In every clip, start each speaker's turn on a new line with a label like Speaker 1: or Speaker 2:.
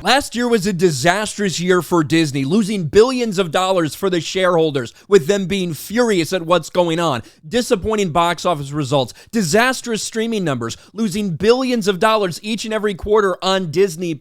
Speaker 1: Last year was a disastrous year for Disney, losing billions of dollars for the shareholders, with them being furious at what's going on. Disappointing box office results, disastrous streaming numbers, losing billions of dollars each and every quarter on Disney+.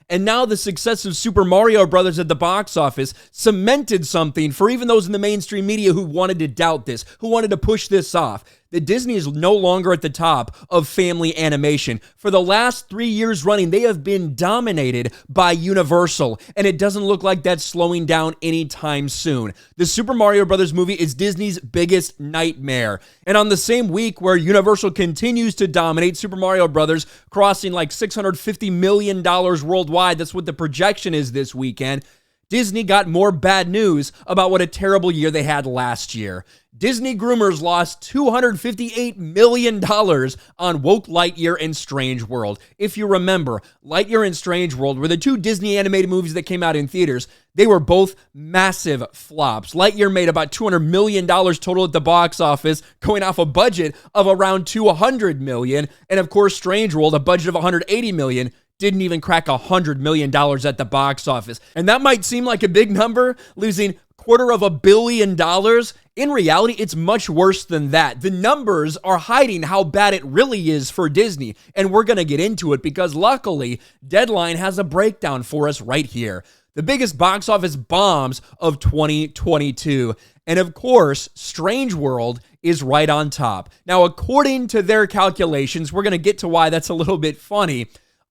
Speaker 1: And now the success of Super Mario Bros. At the box office cemented something for even those in the mainstream media who wanted to doubt this, who wanted to push this off. That Disney is no longer at the top of family animation. For the last 3 years running, they have been dominated by Universal, and it doesn't look like that's slowing down anytime soon. The Super Mario Bros. Movie is Disney's biggest nightmare. And on the same week where Universal continues to dominate, Super Mario Bros. Crossing like $650 million worldwide, that's what the projection is this weekend, Disney got more bad news about what a terrible year they had last year. Disney groomers lost $258 million on Woke Lightyear and Strange World. If you remember, Lightyear and Strange World were the two Disney animated movies that came out in theaters. They were both massive flops. Lightyear made about $200 million total at the box office, going off a budget of around $200 million. And of course, Strange World, a budget of $180 million, didn't even crack $100 million at the box office. And that might seem like a big number, losing $250 million. In reality, it's much worse than that. The numbers are hiding how bad it really is for Disney, and we're going to get into it because luckily, Deadline has a breakdown for us right here. The biggest box office bombs of 2022. And of course, Strange World is right on top. Now, according to their calculations, we're going to get to why that's a little bit funny.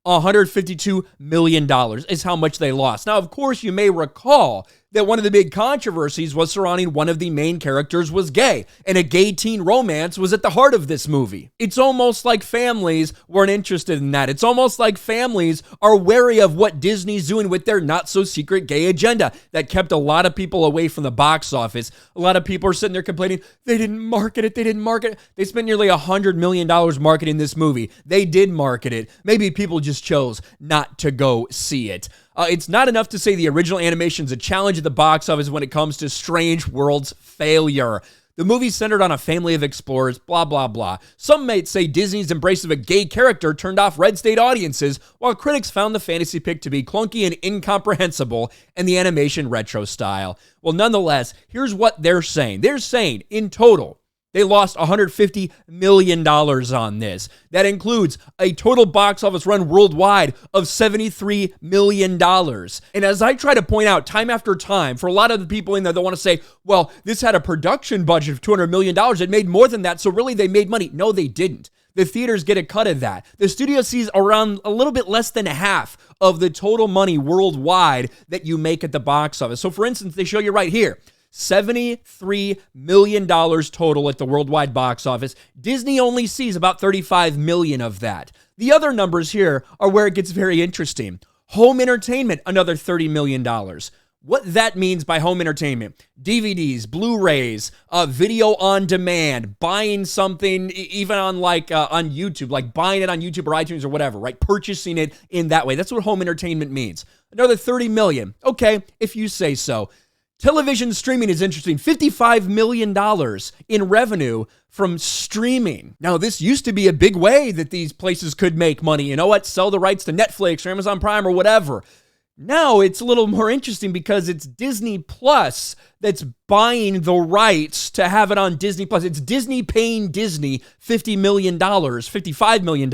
Speaker 1: $152 million is how much they lost. Now, of course, you may recall that one of the big controversies was surrounding one of the main characters was gay, and a gay teen romance was at the heart of this movie. It's almost like families weren't interested in that. It's almost like families are wary of what Disney's doing with their not-so-secret gay agenda. That kept a lot of people away from the box office. A lot of people are sitting there complaining, they didn't market it, They spent nearly $100 million marketing this movie. They did market it. Maybe people just chose not to go see it. It's not enough to say the original animation's a challenge at the box office when it comes to Strange World's failure. The movie's centered on a family of explorers, blah, blah, blah. Some might say Disney's embrace of a gay character turned off red state audiences, while critics found the fantasy pick to be clunky and incomprehensible and the animation retro style. Well, nonetheless, here's what they're saying. They're saying, in total, they lost $150 million on this. That includes a total box office run worldwide of $73 million. And as I try to point out time after time, for a lot of the people in there that want to say, well, this had a production budget of $200 million. It made more than that, so really they made money. No, they didn't. The theaters get a cut of that. The studio sees around a little bit less than half of the total money worldwide that you make at the box office. So for instance, they show you right here, $73 million total at the worldwide box office. Disney only sees about $35 million of that. The other numbers here are where it gets very interesting. Home entertainment, another $30 million. What that means by home entertainment, DVDs, Blu-rays, video on demand, buying something even on on YouTube, like buying it on YouTube or iTunes or whatever, right? Purchasing it in that way. That's what home entertainment means. Another $30 million. Okay, if you say so. Television streaming is interesting. $55 million in revenue from streaming. Now, this used to be a big way that these places could make money. You know what? Sell the rights to Netflix or Amazon Prime or whatever. Now it's a little more interesting because it's Disney Plus that's buying the rights to have it on Disney Plus. It's Disney paying Disney $50 million, $55 million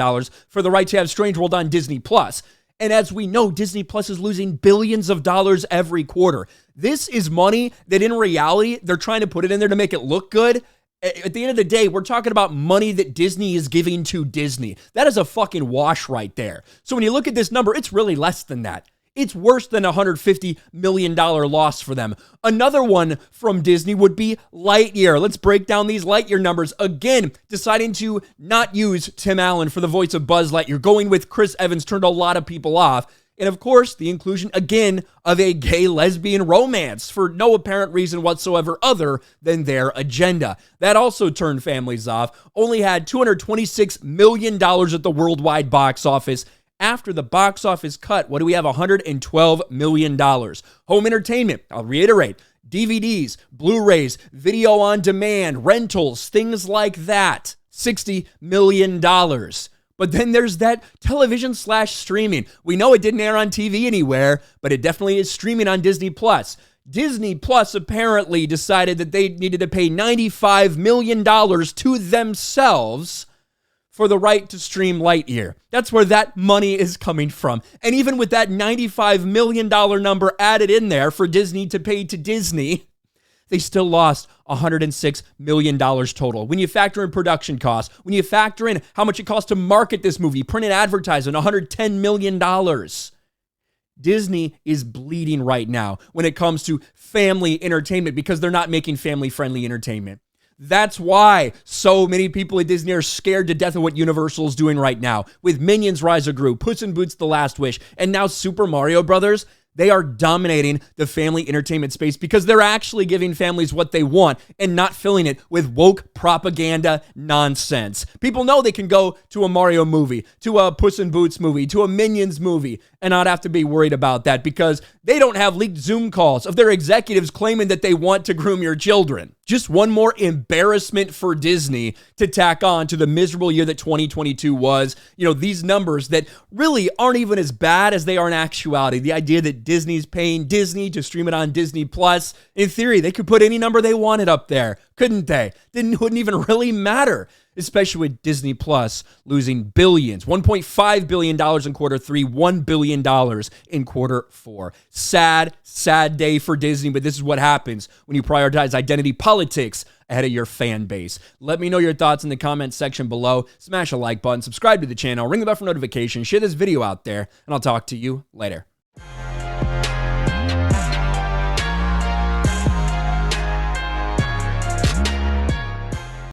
Speaker 1: for the right to have Strange World on Disney Plus. And as we know, Disney Plus is losing billions of dollars every quarter. This is money that in reality, they're trying to put it in there to make it look good. At the end of the day, we're talking about money that Disney is giving to Disney. That is a fucking wash right there. So when you look at this number, it's really less than that. It's worse than a $150 million loss for them. Another one from Disney would be Lightyear. Let's break down these Lightyear numbers. Again, deciding to not use Tim Allen for the voice of Buzz Lightyear. Going with Chris Evans turned a lot of people off. And of course, the inclusion, again, of a gay lesbian romance for no apparent reason whatsoever other than their agenda. That also turned families off. Only had $226 million at the worldwide box office. After the box office cut, what do we have? $112 million. Home entertainment, I'll reiterate, DVDs, Blu-rays, video on demand, rentals, things like that, $60 million. But then there's that television / streaming. We know it didn't air on TV anywhere, but it definitely is streaming on Disney Plus. Disney Plus apparently decided that they needed to pay $95 million to themselves for the right to stream Lightyear. That's where that money is coming from. And even with that $95 million number added in there for Disney to pay to Disney, they still lost $106 million total. When you factor in production costs, when you factor in how much it costs to market this movie, print and advertising, $110 million. Disney is bleeding right now when it comes to family entertainment because they're not making family-friendly entertainment. That's why so many people at Disney are scared to death of what Universal is doing right now. With Minions Rise of Gru, Puss in Boots The Last Wish, and now Super Mario Brothers, they are dominating the family entertainment space because they're actually giving families what they want and not filling it with woke propaganda nonsense. People know they can go to a Mario movie, to a Puss in Boots movie, to a Minions movie, and not have to be worried about that because they don't have leaked Zoom calls of their executives claiming that they want to groom your children. Just one more embarrassment for Disney to tack on to the miserable year that 2022 was. You know, these numbers that really aren't even as bad as they are in actuality. The idea that Disney's paying Disney to stream it on Disney Plus. In theory, they could put any number they wanted up there, couldn't they? Wouldn't even really matter, especially with Disney Plus losing billions, $1.5 billion in quarter 3, $1 billion in quarter 4. Sad, sad day for Disney, but this is what happens when you prioritize identity politics ahead of your fan base. Let me know your thoughts in the comments section below. Smash a like button, subscribe to the channel, ring the bell for notifications, share this video out there, and I'll talk to you later.